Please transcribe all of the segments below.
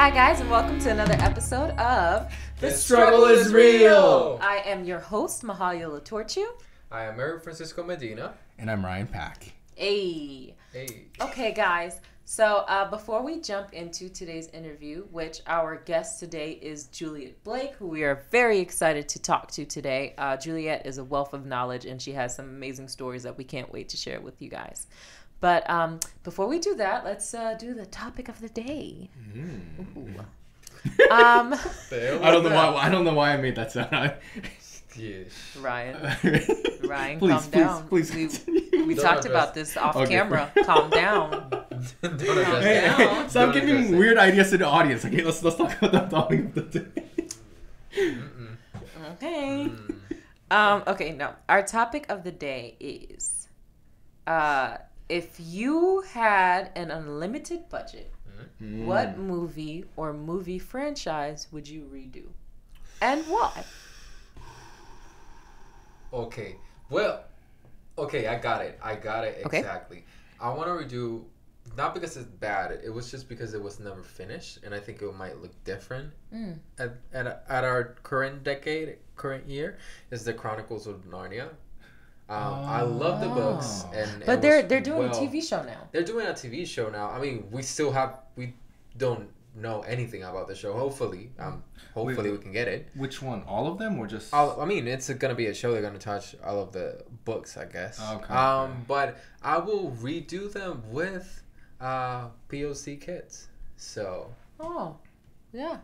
Hi guys, and welcome to another episode of The Struggle is Real. I am your host, Mahalia Latorchu. I am Erik Francisco Medina. And I'm Ryan Pack. Hey. Hey. Okay, guys. So before we jump into today's interview, which our guest today is Juliet Blake, who we are very excited to talk to today. Juliet is a wealth of knowledge, and she has some amazing stories that we can't wait to share with you guys. But before we do that, let's do the topic of the day. I don't know why I made that sound. Yes. Ryan, please, calm down. Please, we talked about this off camera. Calm down. Hey, stop giving weird ideas to the audience. Okay, let's talk about the topic of the day. Okay. Okay, no. Our topic of the day is if you had an unlimited budget, what movie or movie franchise would you redo? And why? Okay. Well, okay, I got it Okay. exactly. I want to redo, not because it's bad, it was just because it was never finished, and I think it might look different at our current year, is the Chronicles of Narnia. I love the books, but they're doing a TV show now. They're doing a TV show now. I mean, we don't know anything about the show. Hopefully, we can get it. Which one? All of them, or just? I mean, it's gonna be a show. They're gonna touch all of the books, I guess. Okay. But I will redo them with POC kids. So. Oh, yeah.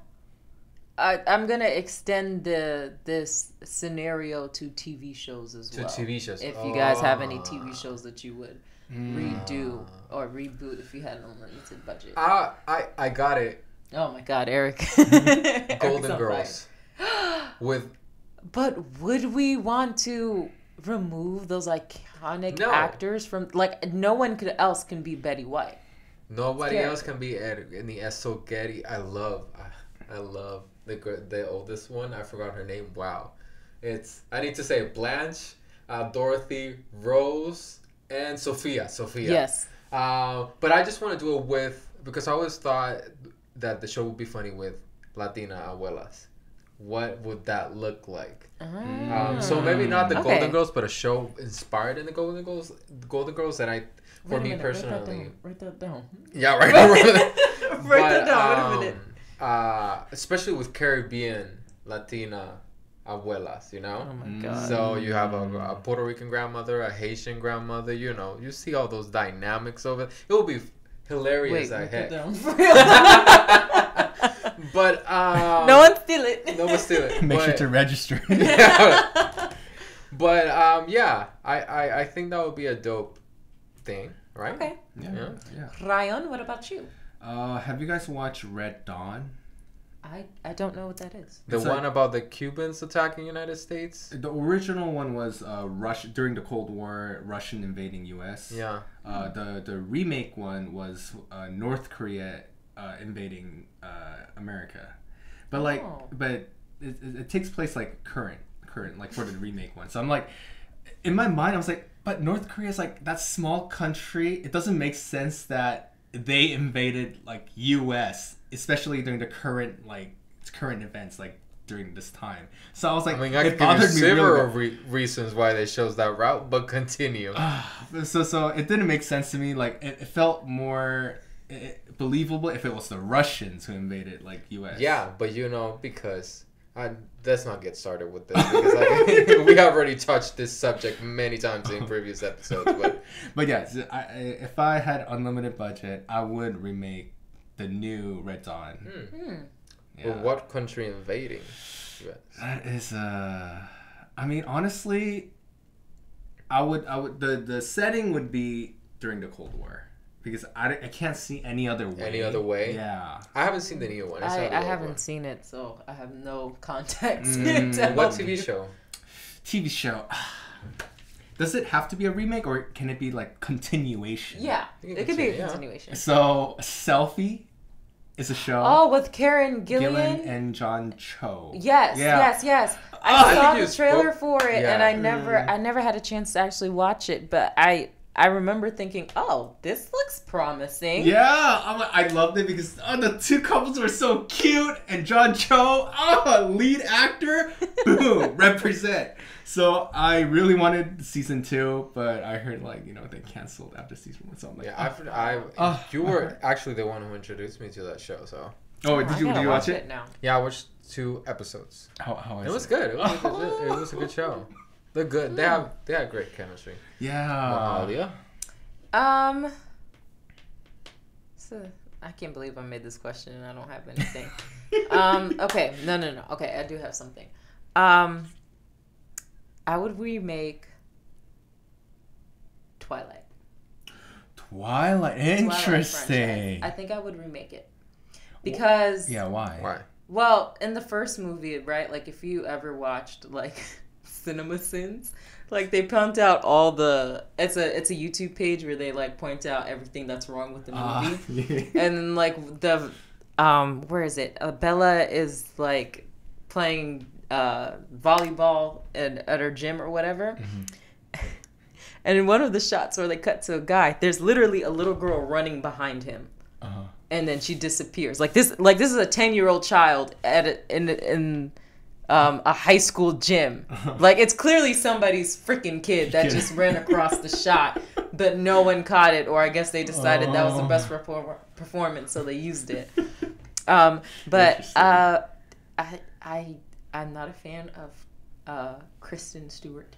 I'm gonna extend this scenario to TV shows as well. To TV shows. If you guys have any TV shows that you would redo or reboot if you had an unlimited budget. I got it. Oh my God, Erik. Golden Girls. But would we want to remove those iconic actors from, like, no one else can be Betty White. Nobody else can be any Esso Getty. I love the oldest one. I forgot her name. Wow. I need to say Blanche, Dorothy, Rose, and Sophia. Yes. But I just want to do it because I always thought that the show would be funny with Latina abuelas. What would that look like? So maybe not the Golden Girls, but a show inspired in the Golden Girls. Golden Girls that personally. Write that down. Yeah, right. Write that down. Wait a minute. Especially with Caribbean Latina abuelas, you know? Oh my God. So you have a Puerto Rican grandmother, a Haitian grandmother, you know, you see all those dynamics of it. It will be hilarious. Wait, heck. That But no one steal it. No one steal it. Make sure to register. Yeah. But I think that would be a dope thing, right? Okay. Yeah. Ryan, what about you? Have you guys watched Red Dawn? I don't know what that is. The one about the Cubans attacking United States? The original one was during the Cold War, Russian invading U.S. Yeah. The remake one was North Korea invading America, but but it takes place like current like for the remake one. So I'm like, in my mind I was like, but North Korea is like that small country. It doesn't make sense that they invaded like U.S. especially during the current events like during this time. So I was like, I mean, I could give you several reasons why they chose that route, but continue. So it didn't make sense to me. Like it felt more believable if it was the Russians who invaded like U.S. Yeah, but because let's not get started with this because we have already touched this subject many times in previous episodes. But yeah, if I had unlimited budget, I would remake the new Red Dawn. Yeah. Well, what country invading? That is I mean, honestly, I would the setting would be during the Cold War. Because I can't see any other way. Any other way? Yeah. I haven't seen the new one. I haven't seen it, so I have no context. What TV show? TV show. Does it have to be a remake, or can it be like continuation? Yeah, it could be a continuation. So, Selfie is a show. Oh, with Karen Gillan and John Cho. Yes. I saw the trailer for it, and I never had a chance to actually watch it, but I I remember thinking, oh, this looks promising. Yeah, I loved it because the two couples were so cute, and John Cho, lead actor, boom, represent. So I really wanted season 2, but I heard they canceled after season 1. So I'm like, you were actually the one who introduced me to that show. So. Oh, did you watch it? Now. Yeah, I watched 2 episodes. How it was good. It was a good show. They're good. They had great chemistry. Yeah. Mahalia. So I can't believe I made this question and I don't have anything. Okay. No. Okay, I do have something. I would remake Twilight. Interesting. I think I would remake it. Because... Yeah, why? Why? Well, in the first movie, right? Like, if you ever watched, like, Cinema Sins, like, they point out all the... It's a YouTube page where they, like, point out everything that's wrong with the movie. Yeah. And then, like, the... where is it? Bella is, like, playing volleyball at her gym or whatever. Mm-hmm. And in one of the shots where they cut to a guy, there's literally a little girl running behind him. Uh-huh. And then she disappears. Like this is a 10-year-old child in a high school gym. Like, it's clearly somebody's freaking kid that just ran across the shot, but no one caught it, or I guess they decided that was the best performance, so they used it. But I'm not a fan of Kristen Stewart.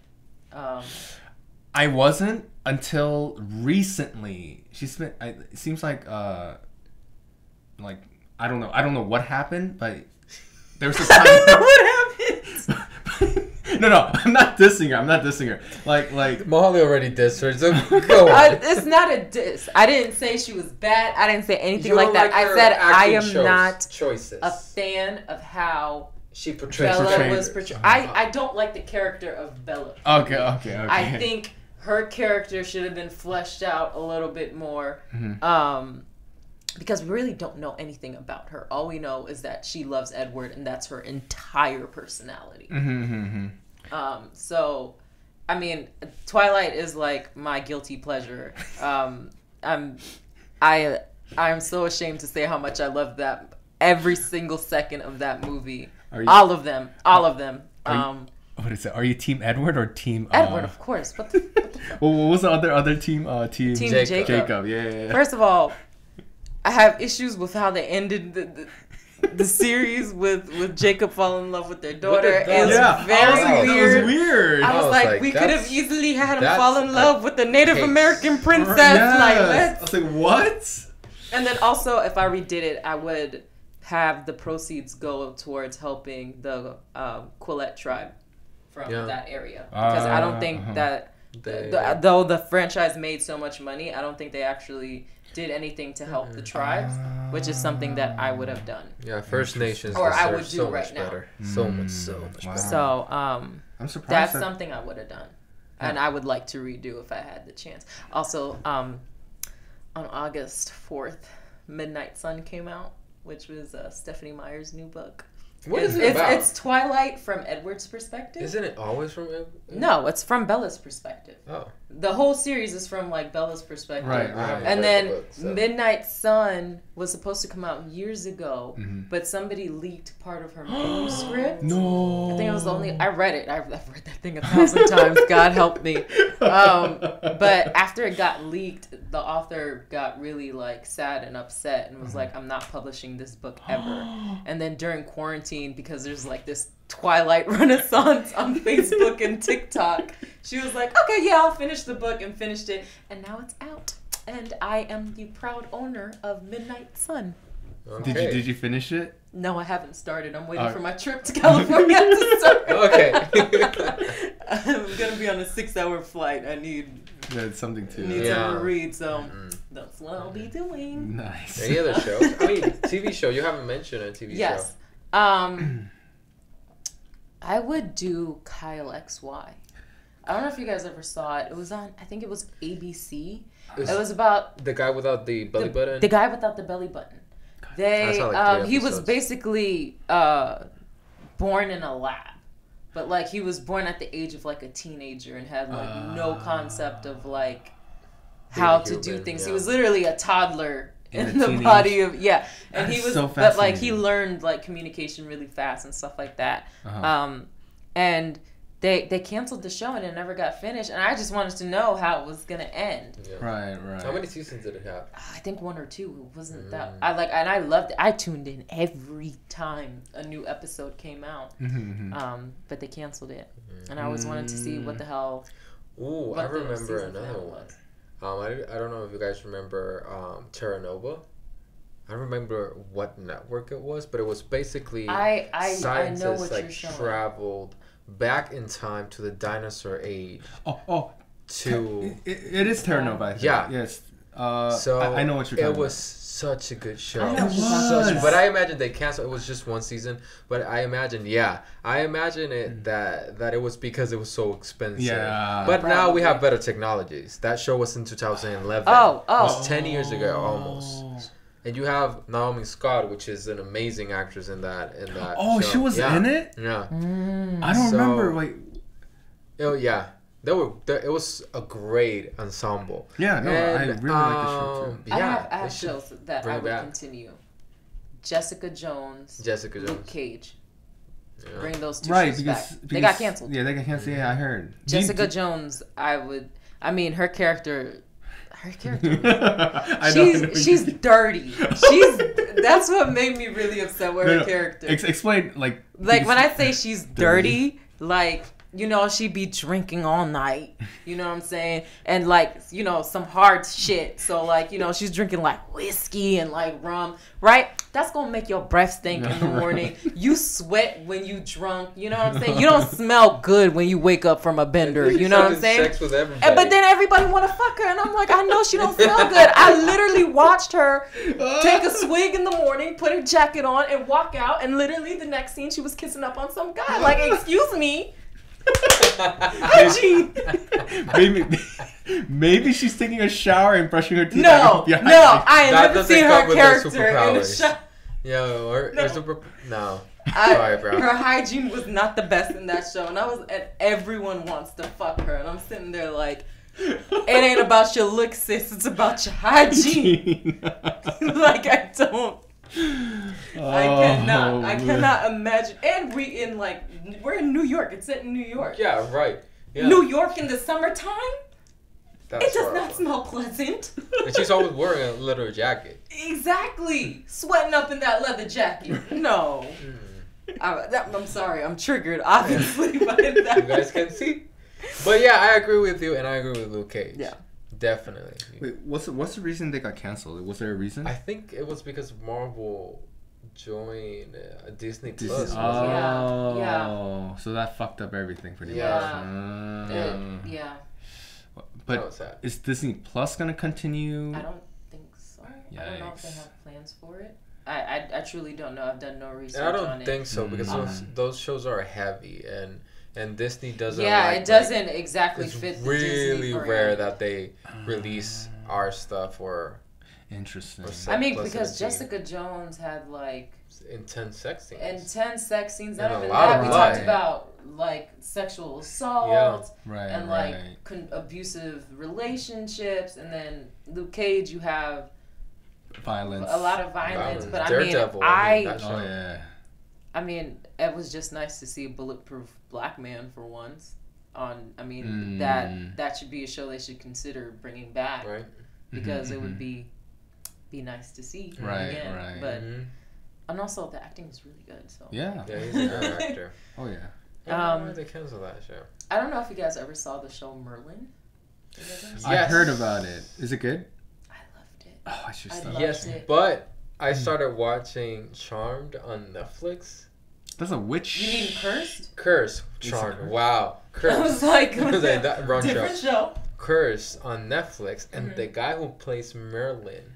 I wasn't until recently. She's been. It seems like I don't know what happened, but there was a time. What happened? No, I'm not dissing her. Like Mahalia already dissed her, so go on. It's not a diss. I didn't say she was bad. I didn't say anything like that. I said I am not a fan of how she portrayed Bella was portrayed. I don't like the character of Bella. Okay. I think her character should have been fleshed out a little bit more. Mm-hmm. Because we really don't know anything about her. All we know is that she loves Edward, and that's her entire personality. Mm-hmm. So, I mean, Twilight is like my guilty pleasure. I'm so ashamed to say how much I love that. Every single second of that movie. All of them. What is it? Are you Team Edward or Team Edward? Of course. What the well, what was the other team? Team Jacob. Yeah. First of all, I have issues with how they ended the series with Jacob falling in love with their daughter. It was very weird. It was weird. I was like, we could have easily had him fall in love with the Native American princess. Yes. I was like, what? And then also, if I redid it, I would have the proceeds go towards helping the Quillette tribe from that area. Because I don't think that, though the franchise made so much money, I don't think they actually did anything to help the tribes, which is something that I would have done. Yeah, First Nations or I would do so right much now. Better. So much better. So I'm surprised that's something I would have done. And I would like to redo if I had the chance. Also, on August 4th, Midnight Sun came out, which was Stephanie Meyer's new book. What is it about? It's Twilight from Edward's perspective. Isn't it always from Edward? No, it's from Bella's perspective. Oh. The whole series is from, like, Bella's perspective. Right. And then Midnight Sun was supposed to come out years ago, but somebody leaked part of her manuscript. No. I think it was I read it. I've read that thing 1,000 times. God help me. But after it got leaked, the author got really, like, sad and upset and was like, I'm not publishing this book ever. And then during quarantine, because there's, like, this Twilight renaissance on Facebook and TikTok, she was like, okay, yeah, I'll finish the book, and finished it, and now it's out, and I am the proud owner of Midnight Sun. Okay. Did you finish it? No, I haven't started. I'm waiting for my trip to California to start. Okay. I'm gonna be on a 6-hour flight. I need something to read, so that's what I'll be doing. Nice. Any other shows? I mean, TV show. You haven't mentioned a TV show. Yes. I would do Kyle XY. I don't know if you guys ever saw it. It was on, I think it was ABC. It was about the guy without the belly button. The guy without the belly button. He was basically born in a lab, but like he was born at the age of like a teenager and had like no concept of like how to do things. Yeah. He was literally a toddler in the teenage. body of and he was so but like he fascinating. learned like communication really fast and stuff like that. Uh-huh. And they canceled the show and it never got finished, and I just wanted to know how it was gonna end. Yeah. Right. How many seasons did it have? I think 1 or 2. It wasn't that I loved it. I tuned in every time a new episode came out. But they canceled it, and I always wanted to see what the hell. Ooh, I remember another one. I don't know if you guys remember Terra Nova. I don't remember what network it was, but it was basically scientists know what like you're showing. traveled back in time to the dinosaur age. To it is Terra Nova. I think. Yeah. Yes. So I know what you're talking about. It was such a good show. I know what you're talking about. But I imagine they canceled. It was just one season. But I imagine it that it was because it was so expensive. Yeah. But now we have better technologies. That show was in 2011. Oh. It was 10 years ago almost. And you have Naomi Scott, which is an amazing actress in that. Oh, show. she was in it. Yeah. I don't remember. Wait. Oh yeah. It was a great ensemble. Yeah, no, I really like the show too. Yeah, I have shows that I would continue. Jessica Jones. Luke Cage. Yeah. Bring those two Right, shows because back. They got canceled. Yeah, they got canceled. Yeah, I heard. Jessica Jones, her character. I she's dirty. That's what made me really upset with her character. Explain, like when I say she's dirty, like, you know, she be drinking all night, you know what I'm saying? And like, you know, some hard shit. So like, you know, she's drinking like whiskey and like rum, right? That's gonna make your breath stink in the morning. You sweat when you drunk, you know what I'm saying? You don't smell good when you wake up from a bender, you know what I'm saying? Sex with everybody. But then everybody wanna fuck her, and I'm like, I know she don't smell good. I literally watched her take a swig in the morning, put her jacket on, and walk out, and literally the next scene she was kissing up on some guy. Like, excuse me. Maybe she's taking a shower and brushing her teeth. No, I ain't never seen her character in the shower. No. Sorry, bro. Her hygiene was not the best in that show, and everyone wants to fuck her, and I'm sitting there like, it ain't about your look, sis. It's about your hygiene. Like, I don't. I cannot imagine. And we're in New York. It's set in New York. Yeah, right. Yeah. New York in the summertime? That's it does not smell pleasant. And she's always wearing a leather jacket. Exactly. Sweating up in that leather jacket. No. I'm sorry. I'm triggered, obviously, by that. You guys can see. But yeah, I agree with you, and I agree with Luke Cage. Yeah. Definitely. Wait, what's the reason they got canceled? Was there a reason? I think it was because Marvel joined Disney Disney. Plus. Oh, yeah. So that fucked up everything pretty much. Yeah. But is Disney Plus gonna continue? I don't think so. Yikes. I don't know if they have plans for it. I truly don't know. I've done no research And I on don't it. think so because those shows are heavy and Disney doesn't. Yeah, it doesn't exactly fit. It's the really Disney rare that they release our stuff or. Interesting. I mean, because Jessica Jones had like intense sex scenes. Not even that. We talked about like sexual assault and like abusive relationships, and then Luke Cage, you have violence, a lot of violence. But Daredevil, I mean, it was just nice to see a bulletproof black man for once. That should be a show they should consider bringing back, right? Because it would be nice to see again. Right. But and also the acting is really good. So yeah, he's a good actor. Oh yeah. Why did they cancel that show? I don't know if you guys ever saw the show Merlin. Yes. I heard about it. Is it good? I loved it. Oh, I should start. Yes, but I started watching Charmed on Netflix. That's a witch. You mean Cursed? Cursed. Charmed. Wow. Cursed. I was like, different show. Cursed on Netflix, and the guy who plays Merlin,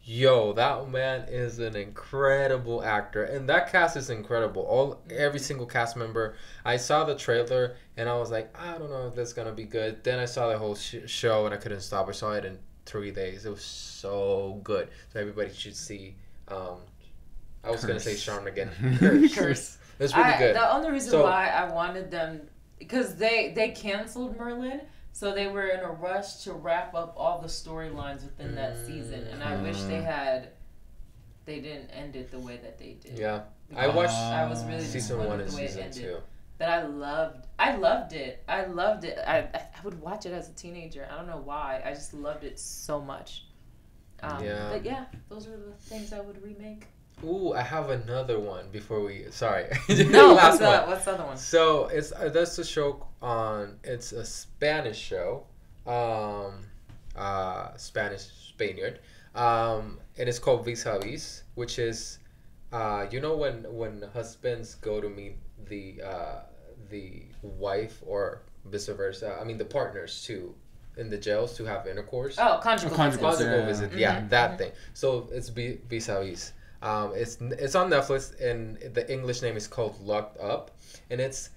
that man is an incredible actor, and that cast is incredible. Every single cast member. I saw the trailer, and I was like, I don't know if that's gonna be good. Then I saw the whole show, and I couldn't stop. I saw it in 3 days. It was so good. So everybody should see. I was gonna say Charmed again. Curse. It's really good. The only reason why I wanted them, because they canceled Merlin, So they were in a rush to wrap up all the storylines within that season, and I wish they didn't end it the way that they did. Yeah, because I was really season 1 and season 2. But I loved it. I would watch it as a teenager. I don't know why. I just loved it so much. But yeah, those are the things I would remake. Ooh, I have another one before we. Sorry. No, what's the other one? So that's a show it's a Spanish show, Spaniard, and it's called Vis a Vis, which is, when husbands go to meet the wife or vice versa. I mean the partners too. In the jails to have intercourse. Oh, conjugal visit. Yeah, that thing. So it's Vis a Vis. It's on Netflix, and the English name is called Locked Up, and it's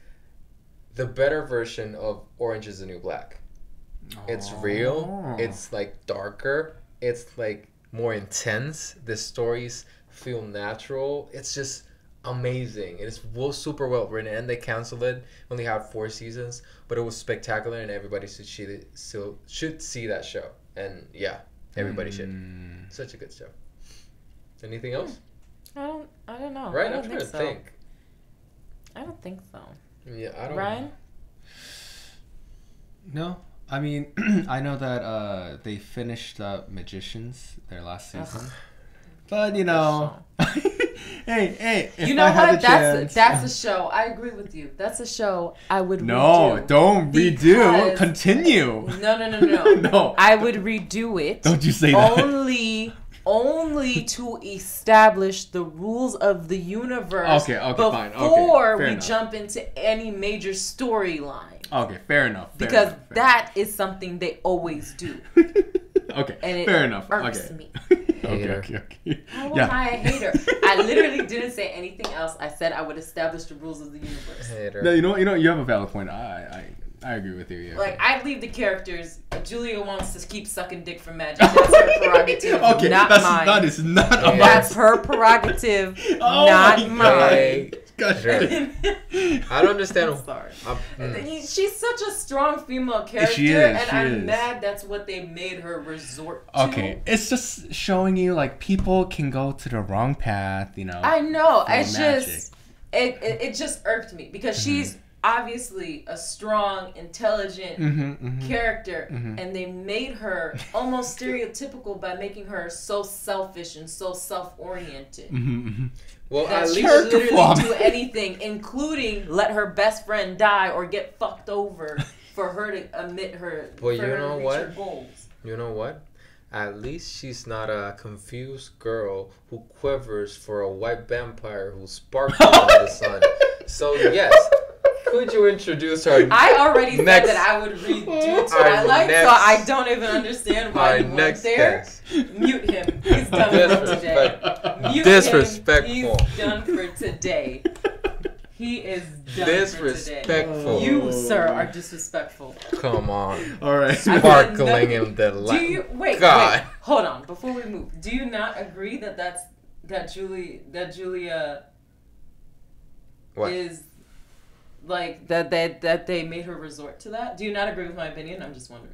the better version of Orange Is the New Black. It's real. It's like darker. It's like more intense. The stories feel natural. It's just amazing. It's super well written, and they canceled it. Only had 4 seasons, but it was spectacular, and everybody should see that show. And yeah, everybody should. Such a good show. Anything else? I don't know. Right? I'm trying to think. I don't think so. Yeah, I don't. Ryan? No. I mean, I know that they finished up Magicians, their last season. But, hey, if you know I had what? the chance... That's a show. I agree with you. That's a show I would redo. No, don't redo. Continue. No. No. I would redo it. Don't you say that. Only to establish the rules of the universe fine. Before we enough. jump into any major storyline. Okay, fair enough. Because that is something they always do. Okay, and it fair enough. Irks me. Okay. How am I a hater? I literally didn't say anything else. I said I would establish the rules of the universe. Hater. No, you have a valid point. I agree with you. Yeah. Like, I leave the characters. Julia wants to keep sucking dick from Magic. That's her prerogative, okay, not mine. That is not about. That's her prerogative, not mine. Sure. I don't understand. I'm sorry. She's such a strong female character, I'm mad that's what they made her resort to. Okay, it's just showing you like people can go to the wrong path, I know. It's magic. just it just irked me because she's obviously a strong, intelligent character, and they made her almost stereotypical by making her so selfish and so self-oriented. Well, that at she least would literally do anything, including let her best friend die or get fucked over for her to admit her. Well, you her know to reach what? Her goals. You know what? At least she's not a confused girl who quivers for a white vampire who sparkles in the sun. So yes. Could you introduce her? I already said that I would redo Twilight, so I don't even understand why you went there. Guest. Mute him. He's done for today. Mute Disrespectful. Him. He's done for today. He is done Disrespectful. for today. You, sir, are disrespectful. Come on. All right. Sparkling in the light. Do you wait? Hold on. Before we move, do you not agree that Julia what? Is like that they made her resort to that? Do you not agree with my opinion? I'm just wondering.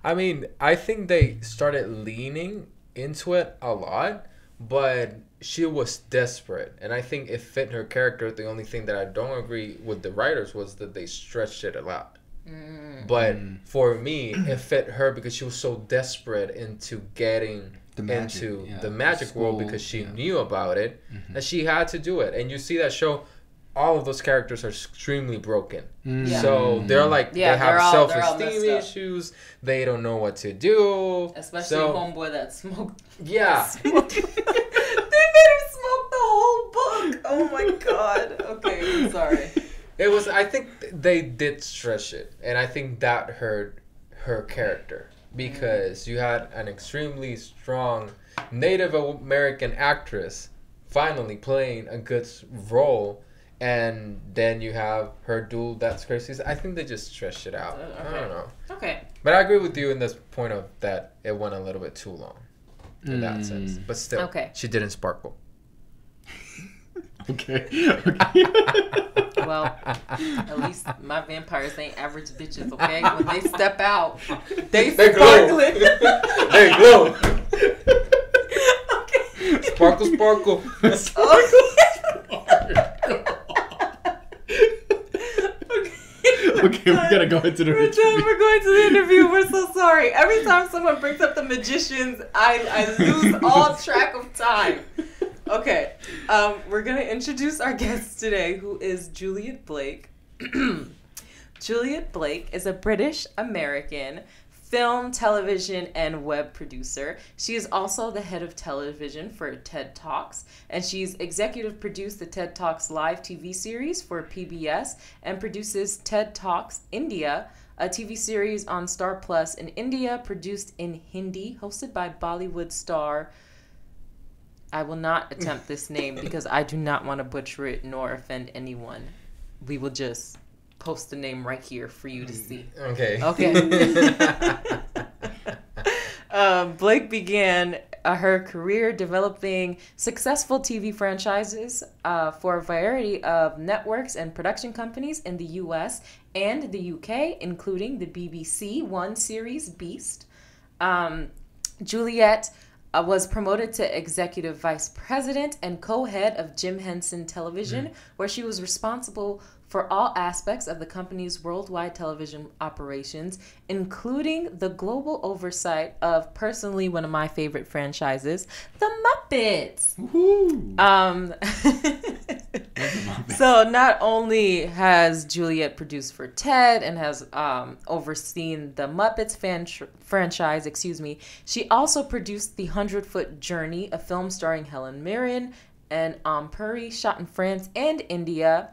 I mean, I think they started leaning into it a lot, but she was desperate, and I think it fit her character. The only thing that I don't agree with the writers was that they stretched it a lot. But for me, it fit her because she was so desperate into getting into the magic world because she knew about it, that she had to do it. And you see that show, all of those characters are extremely broken. So they're like, they have self-esteem issues. They don't know what to do. Especially homeboy that smoked. Yeah. They made him smoke the whole book. Oh my god. Okay, I'm sorry. It was, I think they did stretch it. And I think that hurt her character. Because you had an extremely strong Native American actress finally playing a good role. And then you have her do that crazy. I think they just stretched it out. I don't know. Okay. But I agree with you in this point of that it went a little bit too long in that sense. But still, she didn't sparkle. Okay. Okay. Well, at least my vampires ain't average bitches, okay? When they step out, they sparkling. They glow. Okay. Sparkle, sparkle. Okay, we gotta go into the interview. We're going to the interview. We're so sorry. Every time someone brings up the magicians, I lose all track of time. Okay, we're going to introduce our guest today, who is Juliet Blake. Juliet Blake is a British-American film, television, and web producer. She is also the head of television for TED Talks, and she's executive produced the TED Talks live TV series for PBS and produces TED Talks India, a TV series on Star Plus in India, produced in Hindi, hosted by Bollywood star. I will not attempt this name because I do not want to butcher it nor offend anyone. We will just post the name right here for you to see. Okay. Blake began her career developing successful TV franchises for a variety of networks and production companies in the US and the UK, including the BBC One series Beast. Juliet was promoted to executive vice president and co-head of Jim Henson Television, where she was responsible for all aspects of the company's worldwide television operations, including the global oversight of personally one of my favorite franchises, The Muppets. So not only has Juliet produced for TED and has overseen the Muppets franchise, she also produced The 100-Foot Journey, a film starring Helen Mirren and Puri, shot in France and India,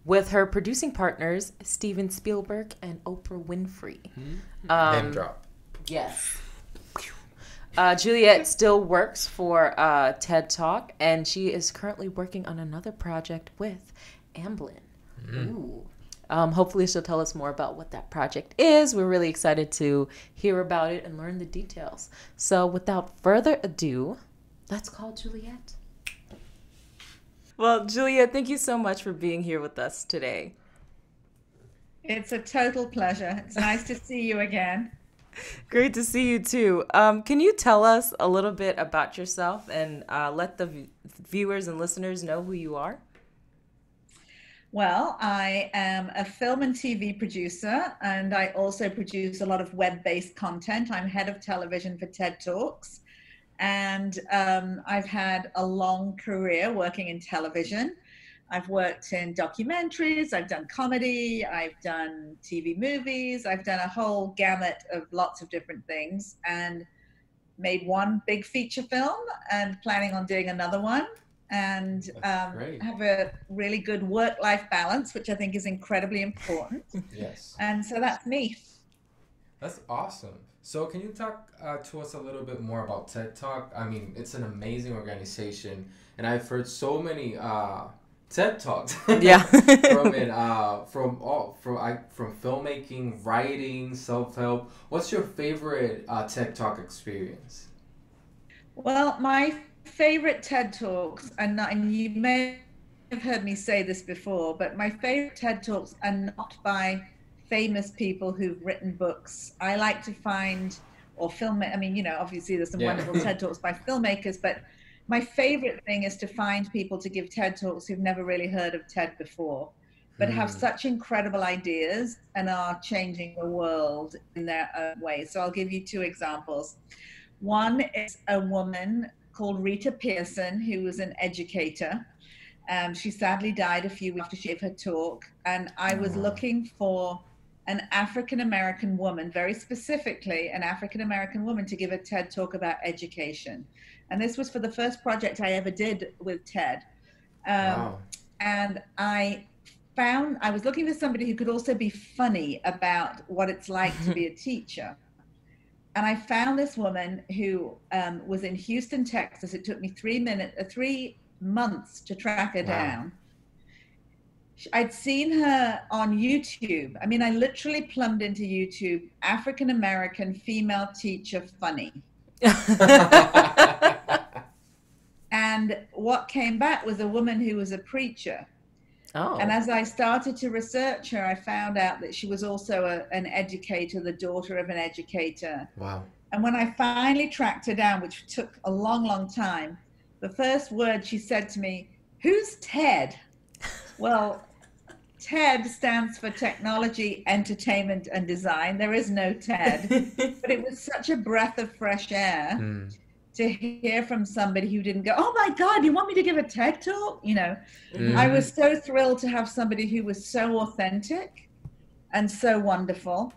with her producing partners Steven Spielberg and Oprah Winfrey. Name drop. Yes. Juliet still works for TED Talk, and she is currently working on another project with Amblin. Ooh. Hopefully she'll tell us more about what that project is. We're really excited to hear about it and learn the details. So without further ado, let's call Juliet. Well, Juliet, thank you so much for being here with us today. It's a total pleasure. It's nice to see you again. Great to see you too. Can you tell us a little bit about yourself and let the viewers and listeners know who you are? Well, I am a film and TV producer, and I also produce a lot of web-based content. I'm head of television for TED Talks, and I've had a long career working in television. I've worked in documentaries, I've done comedy, I've done TV movies, I've done a whole gamut of lots of different things, and made one big feature film and planning on doing another one. And have a really good work-life balance, which I think is incredibly important. Yes. And so that's me. That's awesome. So can you talk to us a little bit more about TED Talk? I mean, it's an amazing organization, and I've heard so many TED Talks. Yeah. from it, from filmmaking, writing, self-help. What's your favorite TED Talk experience? Well, my favorite TED Talks, and you may have heard me say this before, but my favorite TED Talks are not by famous people who've written books. I like to find, or film, I mean, you know, obviously there's some wonderful TED Talks by filmmakers, but my favorite thing is to find people to give TED Talks who've never really heard of TED before, but have such incredible ideas and are changing the world in their own way. So I'll give you two examples. One is a woman called Rita Pearson, who was an educator. She sadly died a few weeks after she gave her talk. And I was looking for an African-American woman, very specifically an African-American woman, to give a TED Talk about education. And this was for the first project I ever did with TED. And I was looking for somebody who could also be funny about what it's like to be a teacher. And I found this woman who was in Houston, Texas. It took me 3 months to track her down. I'd seen her on YouTube. I mean, I literally plumbed into YouTube, African-American female teacher funny. And And what came back was a woman who was a preacher. Oh. And as I started to research her, I found out that she was also an educator, the daughter of an educator. Wow. And when I finally tracked her down, which took a long, long time, the first word she said to me, "Who's Ted?" Well, TED stands for Technology, Entertainment, and Design. There is no TED, but it was such a breath of fresh air to hear from somebody who didn't go, "Oh my God, you want me to give a TED talk?" You know, I was so thrilled to have somebody who was so authentic and so wonderful.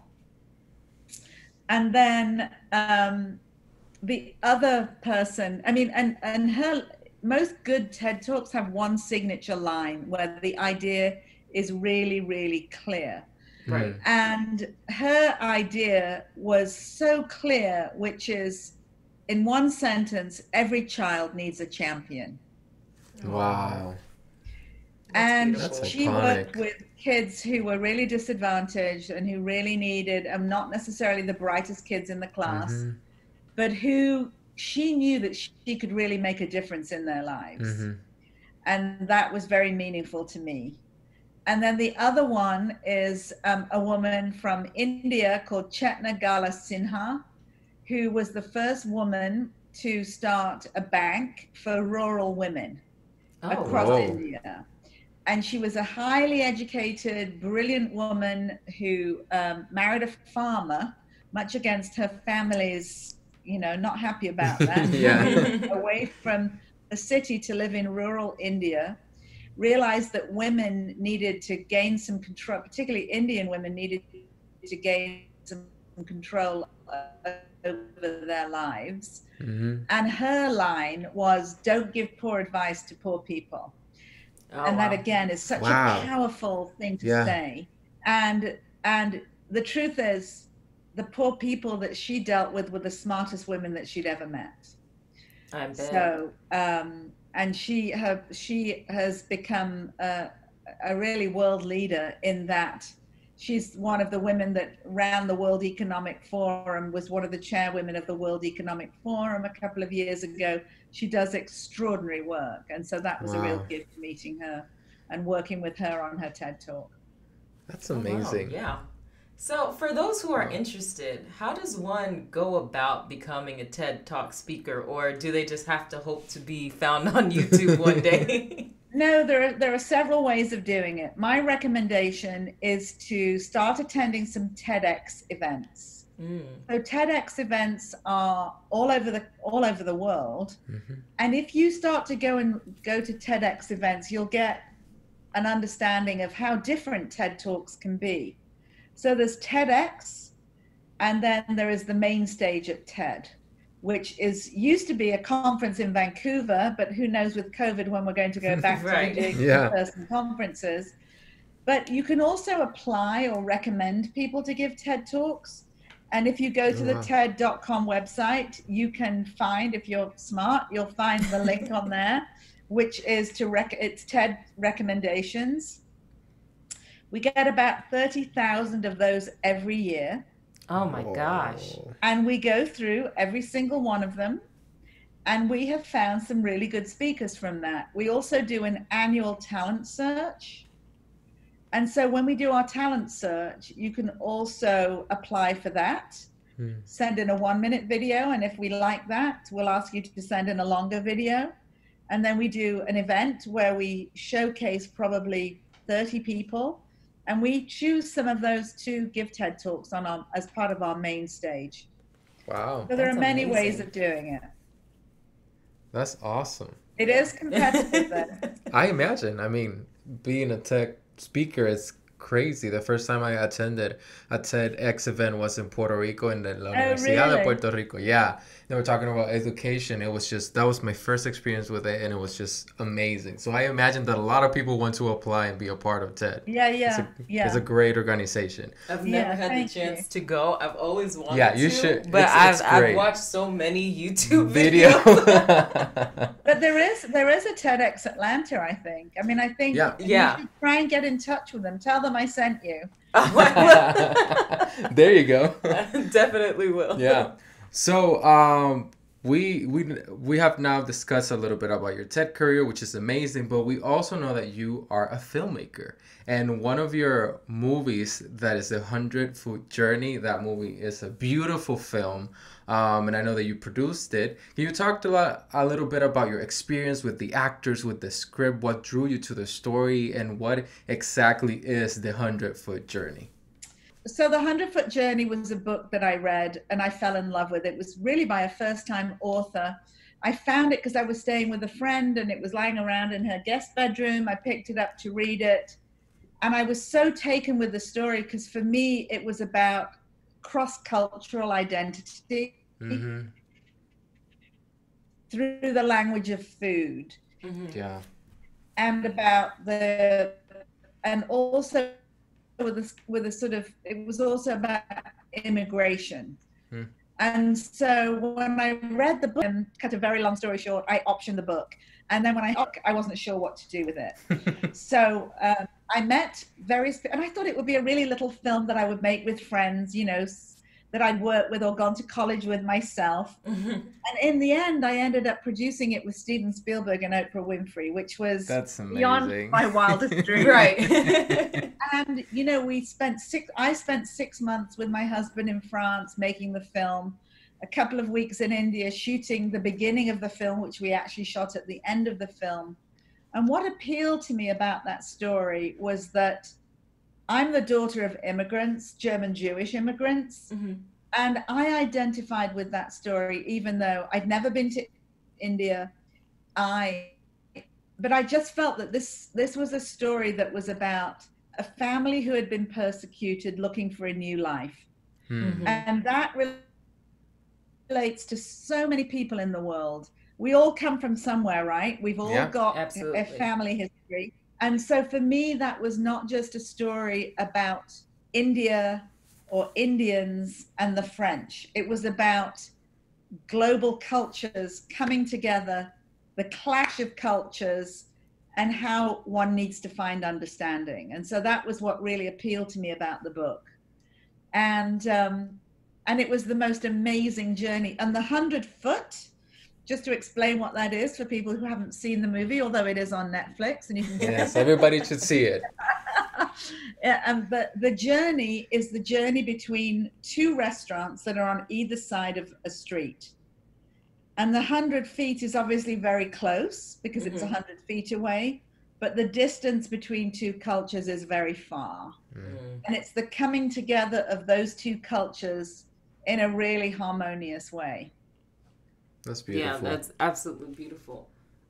And then the other person, I mean, and her, most good TED Talks have one signature line where the idea is really, really clear. Right. And her idea was so clear, which is, in one sentence, every child needs a champion. Wow. And That's she iconic. worked with kids who were really disadvantaged and who really needed, not necessarily the brightest kids in the class, but who she knew that she could really make a difference in their lives. And that was very meaningful to me. And then the other one is a woman from India called Chetna Gala Sinha, who was the first woman to start a bank for rural women across India. And she was a highly educated, brilliant woman who married a farmer, much against her family's, not happy about that. Away from the city to live in rural India, realized that women needed to gain some control, particularly Indian women needed to gain some control over their lives. And her line was, "Don't give poor advice to poor people." And that again is such a powerful thing to say. And the truth is, the poor people that she dealt with were the smartest women that she'd ever met. I bet. So, and she has become a really world leader in that. She's one of the women that ran the World Economic Forum, was one of the chairwomen of the World Economic Forum a couple of years ago. She does extraordinary work. And so that was a real gift, meeting her and working with her on her TED Talk. That's amazing. Oh, wow. Yeah. So for those who are interested, how does one go about becoming a TED Talk speaker, or do they just have to hope to be found on YouTube one day? No, there are several ways of doing it. My recommendation is to start attending some TEDx events. So TEDx events are all over the world. And if you start to go to TEDx events, you'll get an understanding of how different TED Talks can be. So there's TEDx, and then there is the main stage at TED, which used to be a conference in Vancouver, but who knows with COVID when we're going to go back to doing in-person conferences. But you can also apply or recommend people to give TED Talks. And if you go to the TED.com website, you can find, if you're smart, you'll find the link on there, which is it's TED recommendations. We get about 30,000 of those every year. Oh my gosh. And we go through every single one of them. And we have found some really good speakers from that. We also do an annual talent search. And so when we do our talent search, you can also apply for that. Send in a 1-minute video. And if we like that, we'll ask you to send in a longer video. And then we do an event where we showcase probably 30 people. And we choose some of those to give TED Talks as part of our main stage. Wow. So there are many ways of doing it. That's awesome. It is competitive though. I imagine. I mean, being a tech speaker is crazy. The first time I attended a TEDx event was in Puerto Rico, in the Universidad de Puerto Rico. Yeah. They were talking about education. It was just, that was my first experience with it, and it was just amazing. So I imagine that a lot of people want to apply and be a part of TED. It's a great organization. I've never had the chance to go. I've always wanted to. Yeah, you should. But I've watched so many YouTube videos. But there is a TEDx Atlanta, I think. I mean, I think you should try and get in touch with them. Tell them I sent you. There you go. I definitely will. Yeah. So we have now discussed a little bit about your TED career, which is amazing, but we also know that you are a filmmaker. And one of your movies that is the 100-Foot Journey, that movie is a beautiful film. And I know that you produced it. Can you talk a little bit about your experience with the actors, with the script, what drew you to the story, and what exactly is the 100-Foot Journey? So the 100-Foot Journey was a book that I read and I fell in love with. It was really by a first-time author. I found it because I was staying with a friend and it was lying around in her guest bedroom. I picked it up to read it. And I was so taken with the story because for me, it was about cross-cultural identity through the language of food. Yeah. And also with a sort of, it was also about immigration. And so when I read the book, and cut a very long story short, I optioned the book. And then when I wasn't sure what to do with it. So I met and I thought it would be a really little film that I would make with friends, you know, that I'd worked with or gone to college with myself. And in the end, I ended up producing it with Steven Spielberg and Oprah Winfrey, which was beyond my wildest dreams. Right. And, you know, I spent 6 months with my husband in France making the film, a couple of weeks in India shooting the beginning of the film, which we actually shot at the end of the film. And what appealed to me about that story was that I'm the daughter of immigrants, German Jewish immigrants. And I identified with that story, even though I'd never been to India. But I just felt that this was a story that was about a family who had been persecuted looking for a new life. And that relates to so many people in the world. We all come from somewhere, right? We've all got a family history. And so for me, that was not just a story about India or Indians and the French. It was about global cultures coming together, the clash of cultures, and how one needs to find understanding. And so that was what really appealed to me about the book. And it was the most amazing journey. And the 100-foot, just to explain what that is for people who haven't seen the movie, although it is on Netflix and you can get Yes, everybody should see it. But the journey is the journey between two restaurants that are on either side of a street. And the 100 feet is obviously very close because it's 100 feet away, but the distance between two cultures is very far. And it's the coming together of those two cultures in a really harmonious way. That's beautiful. Yeah, that's absolutely beautiful.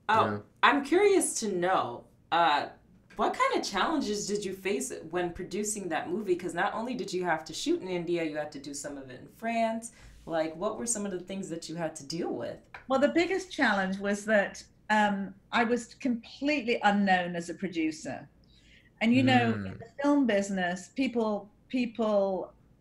I'm curious to know, what kind of challenges did you face when producing that movie? Because not only did you have to shoot in India, you had to do some of it in France. Like, what were some of the things that you had to deal with? Well, the biggest challenge was that I was completely unknown as a producer. And, you know, in the film business, people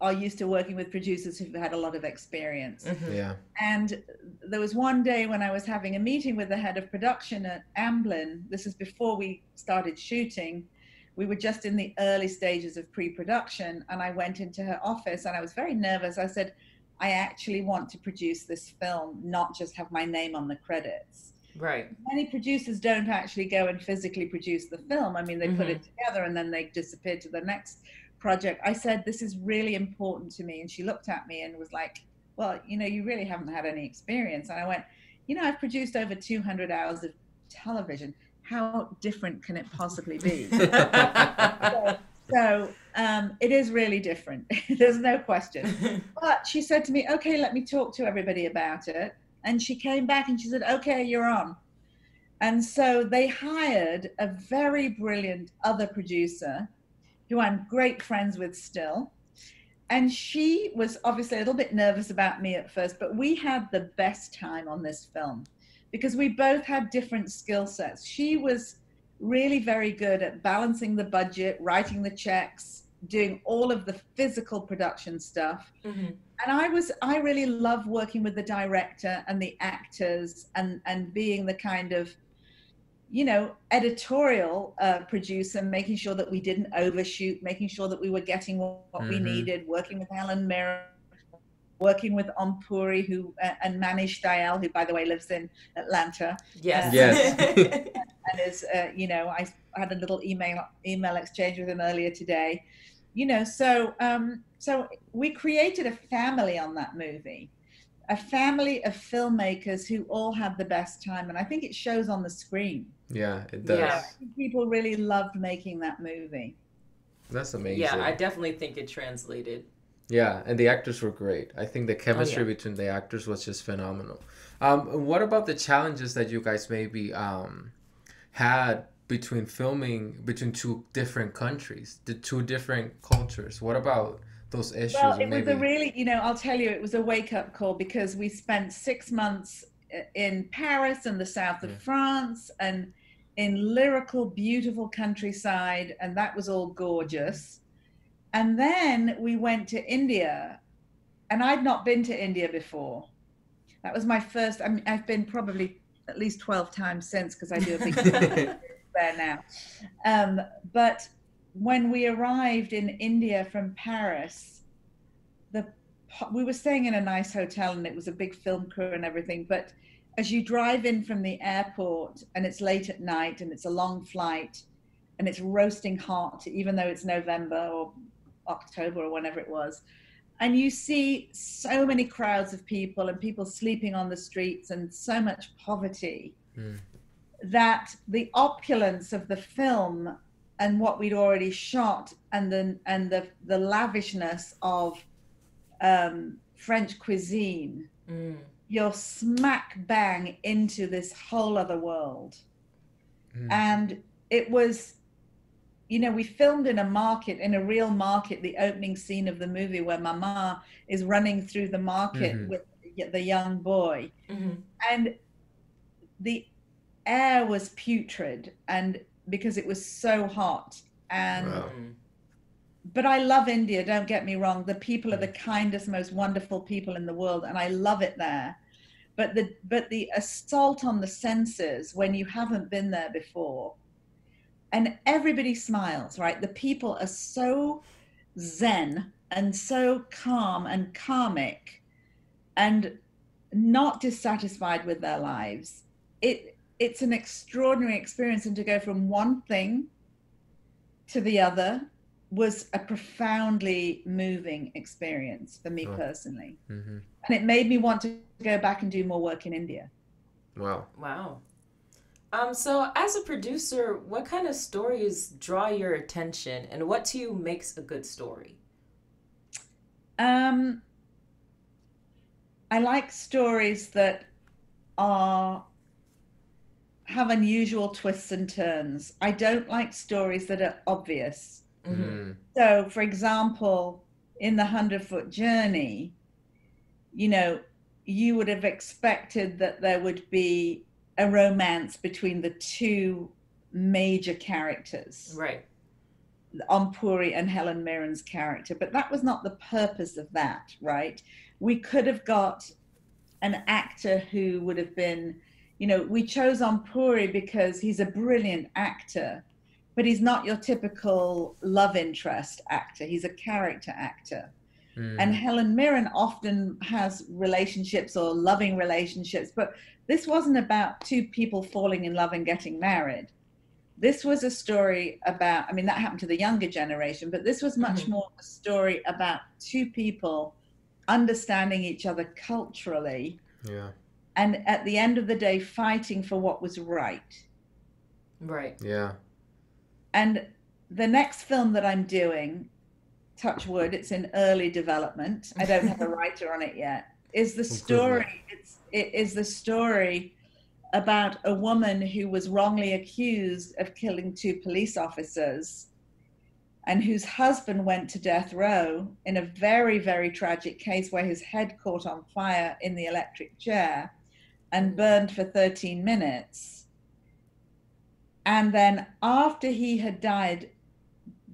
are used to working with producers who've had a lot of experience. Yeah. And there was one day when I was having a meeting with the head of production at Amblin. This is before we started shooting. We were just in the early stages of pre-production, and I went into her office and I was very nervous. I said, I actually want to produce this film, not just have my name on the credits. Right. Many producers don't actually go and physically produce the film. I mean, they put it together and then they disappear to the next project. I said, this is really important to me. And she looked at me and was like, well, you know, you really haven't had any experience. And I went, you know, I've produced over 200 hours of television. How different can it possibly be? So it is really different. There's no question. But she said to me, okay, let me talk to everybody about it. And she came back and she said, okay, you're on. And so they hired a very brilliant other producer who I'm great friends with still. And she was obviously a little bit nervous about me at first, but we had the best time on this film because we both had different skill sets. She was really very good at balancing the budget, writing the checks, doing all of the physical production stuff. And I really love working with the director and the actors and being the kind of, you know, editorial producer, making sure that we didn't overshoot, making sure that we were getting what we needed, working with Helen Mirren, working with Ompuri, who and Manish Dayal, who by the way lives in Atlanta. Yes. Yes. And is I had a little email exchange with him earlier today. So we created a family on that movie, a family of filmmakers who all had the best time, and I think it shows on the screen. Yeah, it does. Yeah. I think people really loved making that movie. That's amazing. Yeah, I definitely think it translated. Yeah, and the actors were great. I think the chemistry between the actors was just phenomenal. What about the challenges that you guys maybe had between filming between two different countries, the two different cultures? What about those issues? Well, it was a really, I'll tell you, it was a wake-up call, because we spent 6 months in Paris and the south of France and in lyrical, beautiful countryside, and that was all gorgeous. And then we went to India, and I'd not been to India before. That was my first. I mean, I've been probably at least 12 times since, because I do a big there now. But when we arrived in India from Paris, we were staying in a nice hotel, and it was a big film crew and everything. But as you drive in from the airport, and it's late at night, and it's a long flight, and it's roasting hot, even though it's November or October or whenever it was, and you see so many crowds of people and people sleeping on the streets and so much poverty, that the opulence of the film and what we'd already shot, and the lavishness of French cuisine, you're smack bang into this whole other world. And it was, we filmed in a real market, the opening scene of the movie, where Mama is running through the market with the young boy. And the air was putrid, and because it was so hot. And but I love India, don't get me wrong. The people are the kindest, most wonderful people in the world, and I love it there. But the assault on the senses when you haven't been there before, and everybody smiles, right? The people are so zen and so calm and karmic and not dissatisfied with their lives. It's an extraordinary experience, and to go from one thing to the other was a profoundly moving experience for me personally. And it made me want to go back and do more work in India. Wow. So as a producer, what kind of stories draw your attention, and what to you makes a good story? I like stories that have unusual twists and turns. I don't like stories that are obvious. So, for example, in the 100-Foot Journey, you would have expected that there would be a romance between the two major characters, right? Ompuri and Helen Mirren's character, but that was not the purpose of that, right? We could have got an actor who would have been, we chose Ompuri because he's a brilliant actor, but he's not your typical love interest actor. He's a character actor. And Helen Mirren often has relationships or loving relationships, but this wasn't about two people falling in love and getting married. This was a story about, that happened to the younger generation, but this was much more a story about two people understanding each other culturally. Yeah. And at the end of the day, fighting for what was right. Right. Yeah. And the next film that I'm doing, touch wood, it's in early development, I don't have a writer on it yet, is the story. It is the story about a woman who was wrongly accused of killing two police officers, and whose husband went to death row in a very, very tragic case where his head caught on fire in the electric chair and burned for 13 minutes. And then after he had died,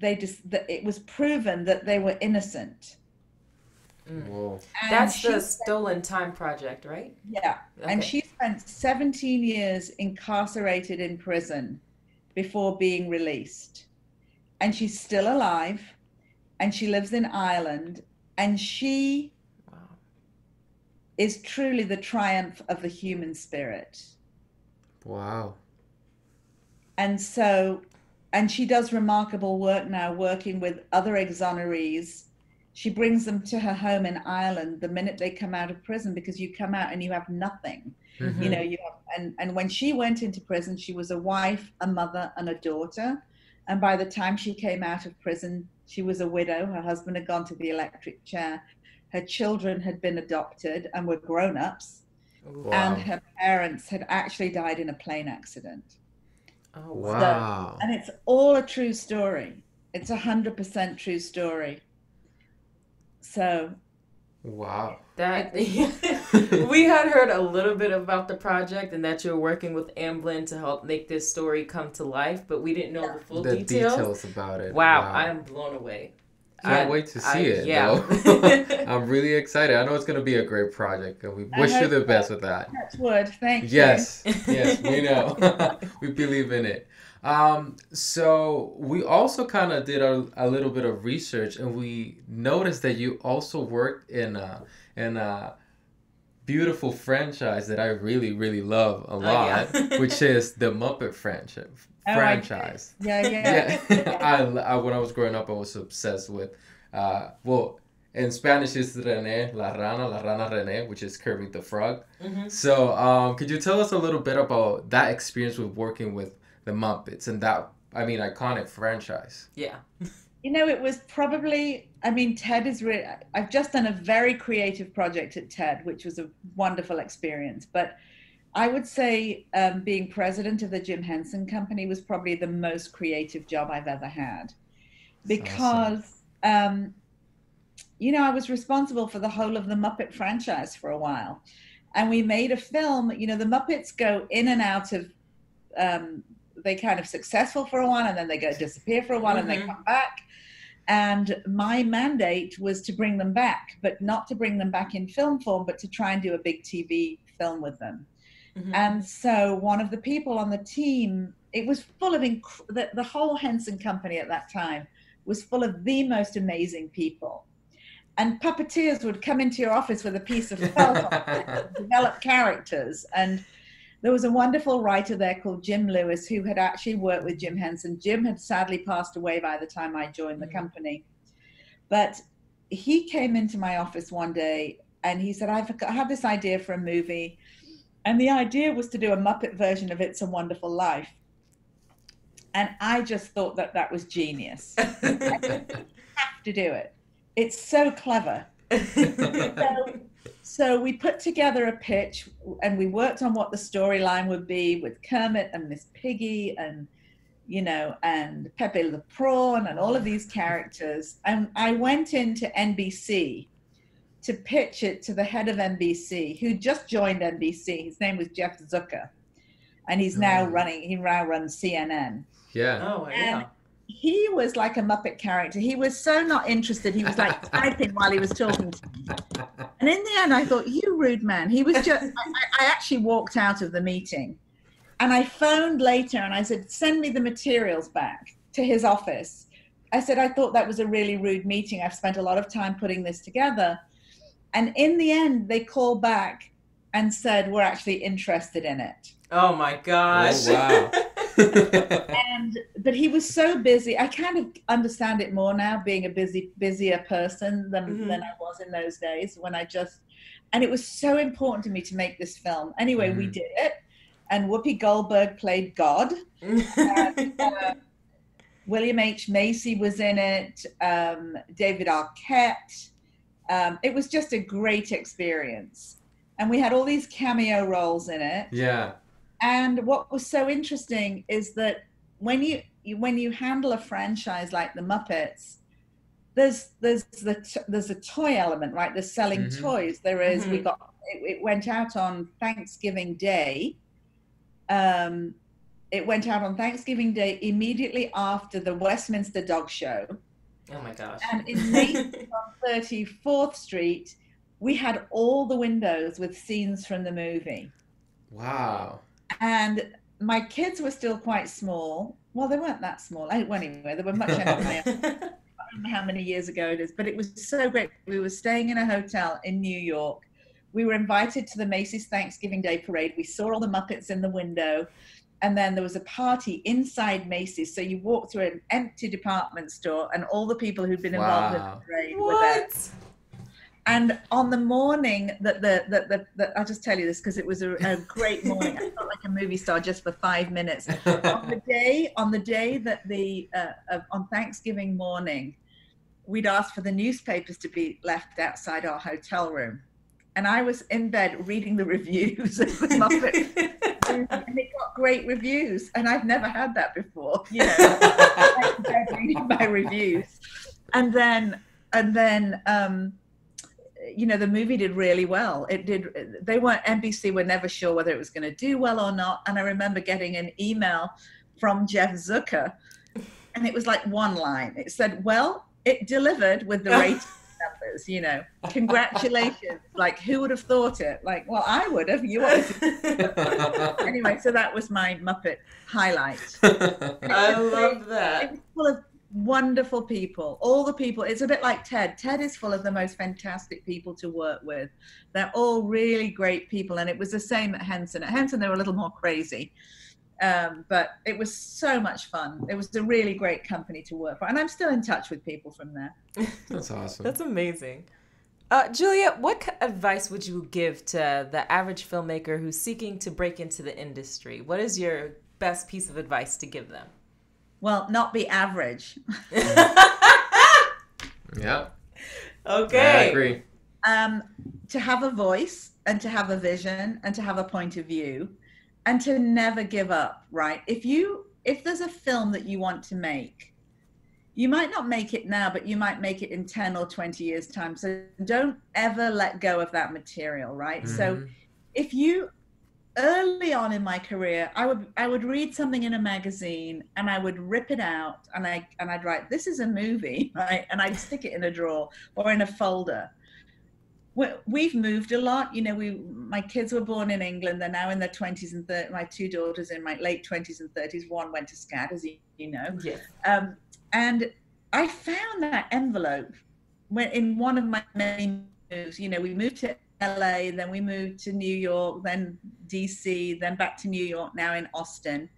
it was proven that they were innocent. Whoa. That's the Stolen Time Project, right? Yeah. Okay. And she spent 17 years incarcerated in prison before being released. And she's still alive, and she lives in Ireland, and she is truly the triumph of the human spirit. Wow. And so, and she does remarkable work now, working with other exonerees. She brings them to her home in Ireland the minute they come out of prison, because you come out and you have nothing. Mm-hmm. You know, you have, and when she went into prison, she was a wife, a mother, and a daughter. And by the time she came out of prison, she was a widow. Her husband had gone to the electric chair. Her children had been adopted and were grown-ups. Wow. And her parents had actually died in a plane accident. Oh, wow. So, and it's all a true story. It's 100% true story. So. Wow. That we had heard a little bit about the project and that you're working with Amblin to help make this story come to life, but we didn't know the full details about it. Wow, I am blown away. Can't wait to see it. Yeah. I'm really excited. I know it's going to be a great project, and we wish you the best with that. That's word. Thank you. Yes, we know. We believe in it. So we also kind of did a little bit of research, and we noticed that you also worked in a beautiful franchise that I really, really love a lot, which is the Muppet franchise. Yeah. When I was growing up, I was obsessed with, in Spanish it's René, la rana René, which is Kermit the Frog. Mm-hmm. So, could you tell us a little bit about that experience with working with the Muppets and that, iconic franchise? Yeah. You know, it was probably, TED is really, I've just done a very creative project at TED, which was a wonderful experience. But I would say being president of the Jim Henson Company was probably the most creative job I've ever had. Because, awesome. I was responsible for the whole of the Muppet franchise for a while. And we made a film, the Muppets go in and out of, they kind of successful for a while, and then they go disappear for a while, and they come back. And my mandate was to bring them back, but not to bring them back in film form, but to try and do a big TV film with them. Mm-hmm. And so one of the people on the team, it was full of, the whole Henson Company at that time was full of the most amazing people. And puppeteers would come into your office with a piece of felt and develop characters. And there was a wonderful writer there called Jim Lewis, who had actually worked with Jim Henson. Jim had sadly passed away by the time I joined the company. But he came into my office one day and he said, I have this idea for a movie. And the idea was to do a Muppet version of It's a Wonderful Life. And I just thought that was genius. I have to do it. It's so clever. So we put together a pitch and we worked on what the storyline would be with Kermit and Miss Piggy and, and Pepe the Prawn and all of these characters. And I went into NBC to pitch it to the head of NBC, who just joined NBC. His name was Jeff Zucker. And he now runs CNN. Yeah. Oh, yeah. And he was like a Muppet character. He was so not interested. He was like typing while he was talking to me. And in the end, I thought, you rude man. He was just, I actually walked out of the meeting. And I phoned later and I said, send me the materials back to his office. I said, I thought that was a really rude meeting. I've spent a lot of time putting this together. And in the end, they called back and said, we're actually interested in it. Oh my gosh. Oh, wow. But he was so busy. I kind of understand it more now, being a busier person than I was in those days and it was so important to me to make this film. Anyway, we did it. And Whoopi Goldberg played God. And, William H. Macy was in it. David Arquette. It was just a great experience. And we had all these cameo roles in it. Yeah. And what was so interesting is that when you handle a franchise like the Muppets, there's a toy element, right? There's selling toys. There is. It went out on Thanksgiving Day. It went out on Thanksgiving Day immediately after the Westminster Dog Show. Oh my gosh! And in Macy's on 34th Street, we had all the windows with scenes from the movie. Wow. And my kids were still quite small. Well, they weren't that small. Anyway, they were much younger than I am. I don't know how many years ago it is, but it was so great. We were staying in a hotel in New York we were invited to the Macy's Thanksgiving Day Parade. We saw all the Muppets in the window. And then there was a party inside Macy's. So you walked through an empty department store and all the people who'd been involved in the parade were there. And on the morning that I'll just tell you this because it was a great morning. I felt like a movie star just for 5 minutes. On the day that on Thanksgiving morning, we'd asked for the newspapers to be left outside our hotel room. And I was in bed reading the reviews of the Muppets. And it got great reviews. And I've never had that before, you know. I was in bed reading my reviews. And then you know, the movie did really well. NBC were never sure whether it was going to do well or not. And I remember getting an email from Jeff Zucker, and it was like one line. It said, well, it delivered with the rating numbers, you know, congratulations. Like, who would have thought it? Like, well, I would have. You would. Anyway, so that was my Muppet highlight. I love that. It was full of wonderful people. All the people, it's a bit like Ted. Ted is full of the most fantastic people to work with. They're all really great people. And it was the same at Henson. At Henson, they were a little more crazy. But it was so much fun. It was a really great company to work for. And I'm still in touch with people from there. That's awesome. That's amazing. Juliet, what advice would you give to the average filmmaker who's seeking to break into the industry? What is your best piece of advice to give them? Well, not be average. Yeah. Okay. I agree. To have a voice and to have a vision and to have a point of view and to never give up, right? If there's a film that you want to make, you might not make it now, but you might make it in 10 or 20 years time. So don't ever let go of that material, right? Mm-hmm. So if you, early on in my career, I would read something in a magazine and I would rip it out and I'd write, this is a movie, right? And I'd stick it in a drawer or in a folder. We've moved a lot. You know, my kids were born in England. They're now in their 20s and 30s. My two daughters in my late 20s and 30s. One went to SCAD, as you know. Yeah. And I found that envelope in one of my many moves. You know, we moved to LA, then we moved to New York, then DC, then back to New York, now in Austin.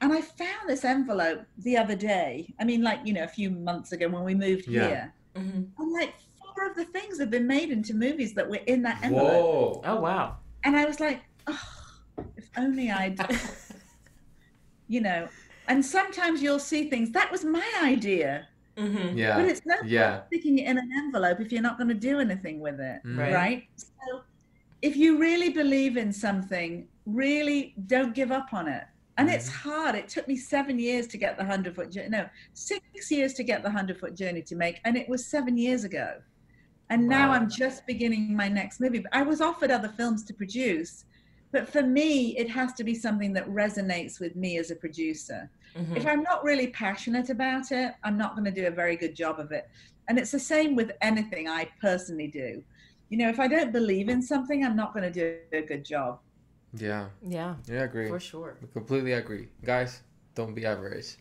And I found this envelope the other day. I mean, like, you know, a few months ago when we moved here. Mm-hmm. I'm like, 4 of the things have been made into movies that were in that envelope. Whoa. Oh, wow. And I was like, oh, if only I'd, you know. And sometimes you'll see things, that was my idea. Mm-hmm. Yeah. But it's no point sticking it in an envelope if you're not going to do anything with it, right? So if you really believe in something, really don't give up on it. And it's hard. It took me 7 years to get the 100-foot journey. No, 6 years to get the 100-foot journey to make. And it was 7 years ago. And now I'm just beginning my next movie. But I was offered other films to produce. But for me, it has to be something that resonates with me as a producer. Mm-hmm. If I'm not really passionate about it, I'm not going to do a very good job of it. And it's the same with anything I personally do. You know, if I don't believe in something, I'm not going to do a good job. Yeah. Yeah. Yeah, I agree. For sure. I completely agree. Guys, don't be average.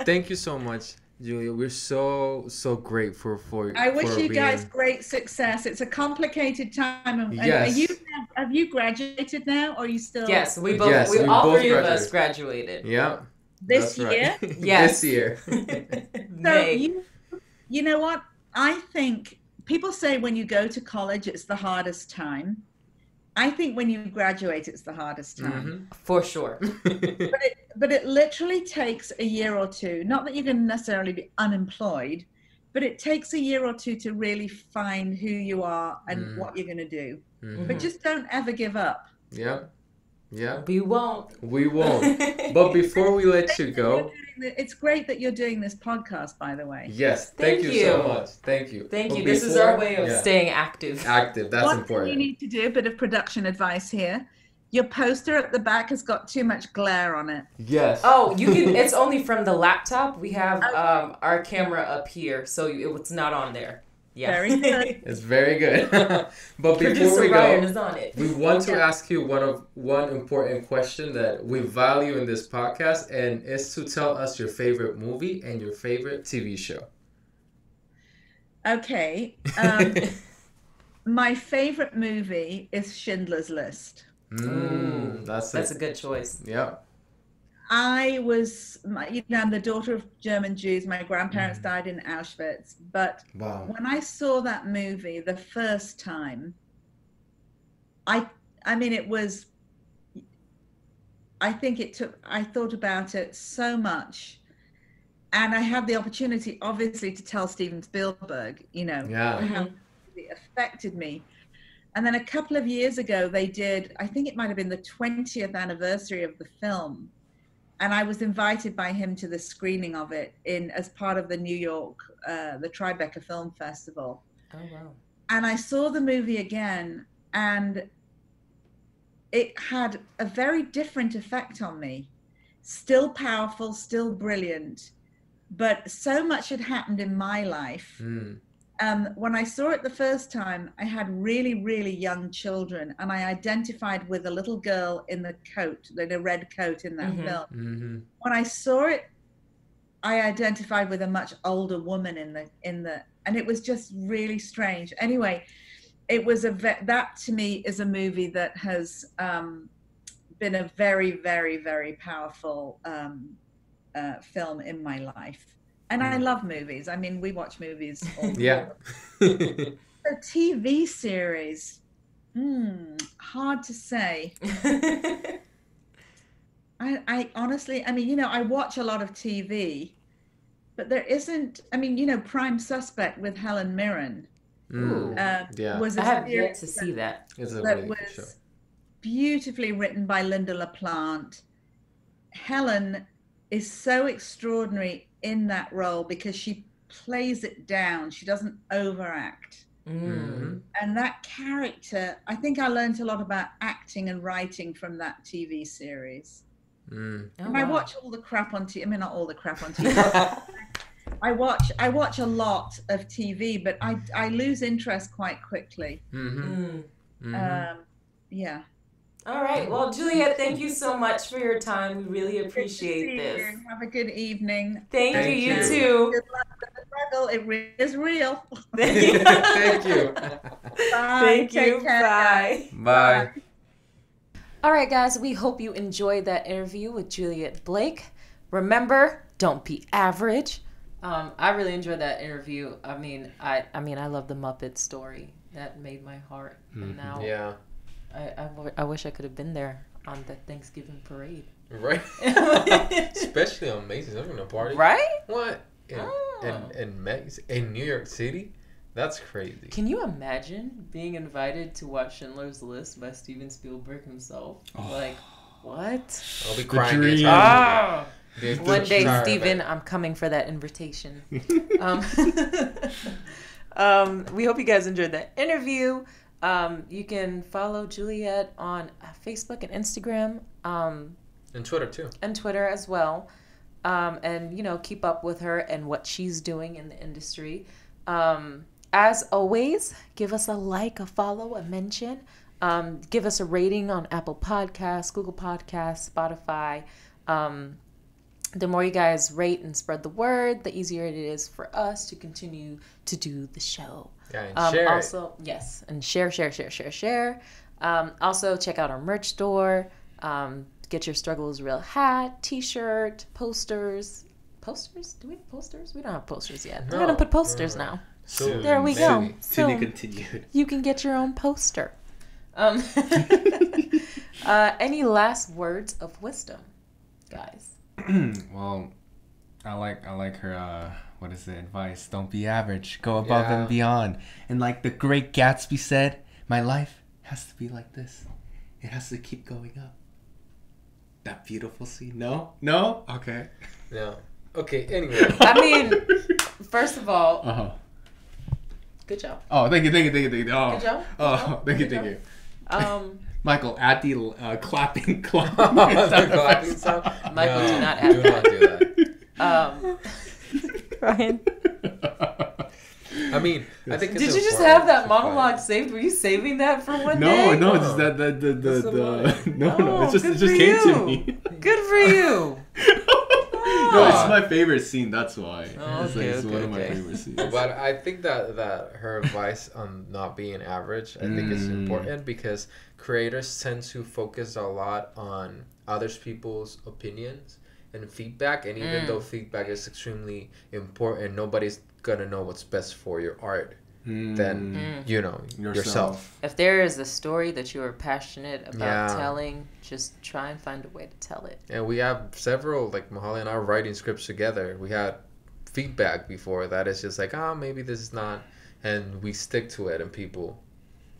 Thank you so much, Julia. We're so grateful for I wish you guys great success. It's a complicated time. And yes. Have you graduated now, or are you still? Yes, we all three of us graduated. Yeah. This year? Right. Yes. This year. So you know what? I think people say when you go to college, it's the hardest time. I think when you graduate, it's the hardest time. Mm-hmm. For sure. But it literally takes a year or two. Not that you're going to necessarily be unemployed, but it takes a year or two to really find who you are and what you're going to do. Mm-hmm. But just don't ever give up. Yeah. Yeah. We won't. But before we let you go. It's great that you're doing this podcast, by the way. Yes. Thank you so much. Thank you. Thank you. This is our way of staying active. Active. That's important. One thing you need to do, a bit of production advice here. Your poster at the back has got too much glare on it. Yes. Oh, you can. It's only from the laptop. We have our camera up here, so it's not on there. Yeah. Very good. It's very good. But before we go, we want to ask you one important question that we value in this podcast, and is to tell us your favorite movie and your favorite TV show. Okay. my favorite movie is Schindler's List. That's a good choice. Yeah. I'm the daughter of German Jews. My grandparents died in Auschwitz. But when I saw that movie the first time, I thought about it so much. And I had the opportunity, obviously, to tell Steven Spielberg, how it affected me. And then a couple of years ago, they did, I think it might have been the 20th anniversary of the film. And I was invited by him to the screening of it as part of the New York, the Tribeca Film Festival. Oh, wow. And I saw the movie again, and it had a very different effect on me. Still powerful, still brilliant. But so much had happened in my life. When I saw it the first time, I had really, really young children, and I identified with a little girl in the red coat in that film. When I saw it, I identified with a much older woman and it was just really strange. Anyway, it was that to me is a movie that has been a very, very, very powerful film in my life. And I love movies. I mean, we watch movies all the time. The TV series, hard to say. I honestly, I watch a lot of TV, but there isn't, Prime Suspect with Helen Mirren. Was I have yet to see that. That was beautifully written by Linda LaPlante. Helen is so extraordinary in that role because she plays it down. She doesn't overact. And that character, I think I learned a lot about acting and writing from that TV series. And I watch all the crap on TV. I mean, not all the crap on TV. I watch a lot of TV, but I lose interest quite quickly. Yeah. All right. Well, Juliet, thank you so much for your time. We really appreciate this. Have a good evening. Thank you. You too. Good luck with the struggle. It is real. Thank you. Bye. Thank Take you. care. Bye. Bye. All right, guys. We hope you enjoyed that interview with Juliet Blake. Remember, don't be average. I really enjoyed that interview. I mean, I love the Muppets story. That made my heart. And now, I wish I could have been there on the Thanksgiving parade. Right. Especially on Macy's. I'm gonna party. Right? What? In New York City? That's crazy. Can you imagine being invited to watch Schindler's List by Steven Spielberg himself? Like, what? I'll be crying. One day, Steven, I'm coming for that invitation. We hope you guys enjoyed that interview. You can follow Juliet on Facebook and Instagram. And Twitter, too. And Twitter as well. And, keep up with her and what she's doing in the industry. As always, give us a like, a follow, a mention. Give us a rating on Apple Podcasts, Google Podcasts, Spotify. The more you guys rate and spread the word, the easier it is for us to continue to do the show. Yeah, and share also, yes, and share. Also, check out our merch store. Get your Struggles Real hat, t-shirt, posters. Posters? Do we have posters? We don't have posters yet. We're going to put posters now. Soon, there we go. To be continued. You can get your own poster. Any last words of wisdom, guys? Well, I like her what is the advice? Don't be average. Go above and beyond. And like the great Gatsby said, my life has to be like this. It has to keep going up. That beautiful scene. No? Okay. No. Okay, anyway. I mean, first of all, good job. Oh, thank you. Oh. Good job. Oh, thank you. Michael, add the clapping. The clapping sound? Michael, do not add not do that. Ryan. I mean, I think. Did you just have that monologue saved? Were you saving that for one day? No, it's just no. It just came to me. Good for you. No, it's my favorite scene. That's why. Oh, It's one of my favorite scenes. But I think that her advice on not being average, I think is important because creators tend to focus a lot on others people's opinions and feedback, and even though feedback is extremely important, nobody's gonna know what's best for your art than yourself. If there is a story that you are passionate about telling, just try and find a way to tell it. And we have several, like Mahalia and I, writing scripts together. We had feedback before that is just like, maybe this is not, and we stick to it, and people,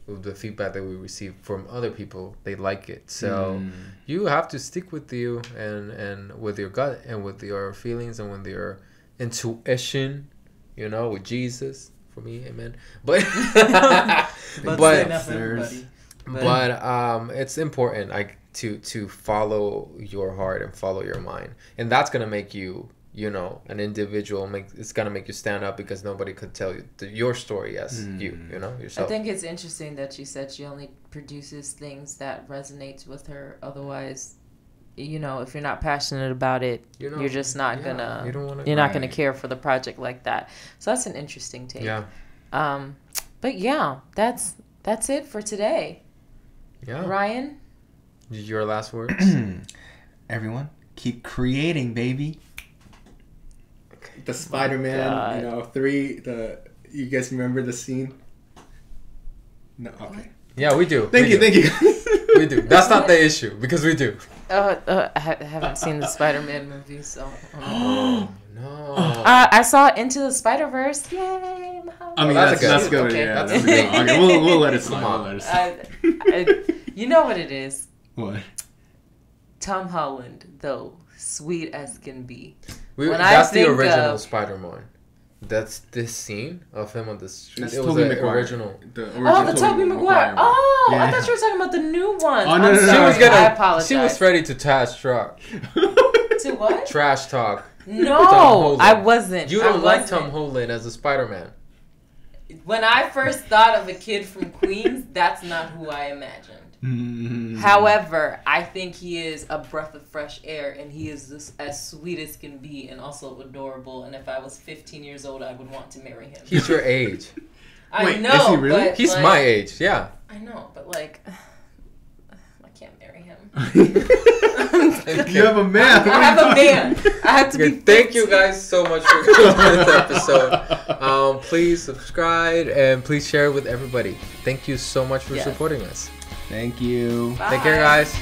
with the feedback that we receive from other people, they like it. So you have to stick with you and with your gut and with your feelings and with your intuition, with Jesus. For me, amen. But it's important to follow your heart and follow your mind, and that's gonna make you an individual. It's gonna make you stand up because nobody could tell you your story as yourself. I think it's interesting that she said she only produces things that resonates with her. Otherwise, if you're not passionate about it, you're just not gonna. You're not gonna care for the project like that. So that's an interesting take. Yeah. But yeah, that's it for today. Yeah. Ryan, your last words. Everyone, keep creating, baby. The Spider-Man, 3. You guys remember the scene? No. Okay. Yeah, we do. Thank you. We do. That's not the issue because we do. I haven't seen the Spider-Man movie, so. Oh no. I saw Into the Spider-Verse. Yay! I mean, that's good. Okay. Yeah, that's good. Okay, we'll let it slide. You know what it is? What? Tom Holland, though, sweet as can be. That's the original Spider-Man. That's this scene of him on the street. That's it was Tobey the Maguire. original. The Tobey Maguire. Oh, yeah. I thought you were talking about the new one. Oh, no. I apologize. She was ready to trash talk. To what? Trash talk. No, I wasn't. You don't like Tom Holland as a Spider-Man. When I first thought of a kid from Queens, that's not who I imagined. However, I think he is a breath of fresh air, and he is just as sweet as can be, and also adorable. And if I was 15 years old, I would want to marry him. He's your age. I know. Is he really? But, he's my age. Yeah. I know, but I can't marry him. You have a man. I have a man. I have to be. Thank you guys so much for coming to this episode. Please subscribe and please share it with everybody. Thank you so much for supporting us. Thank you. Bye. Take care, guys.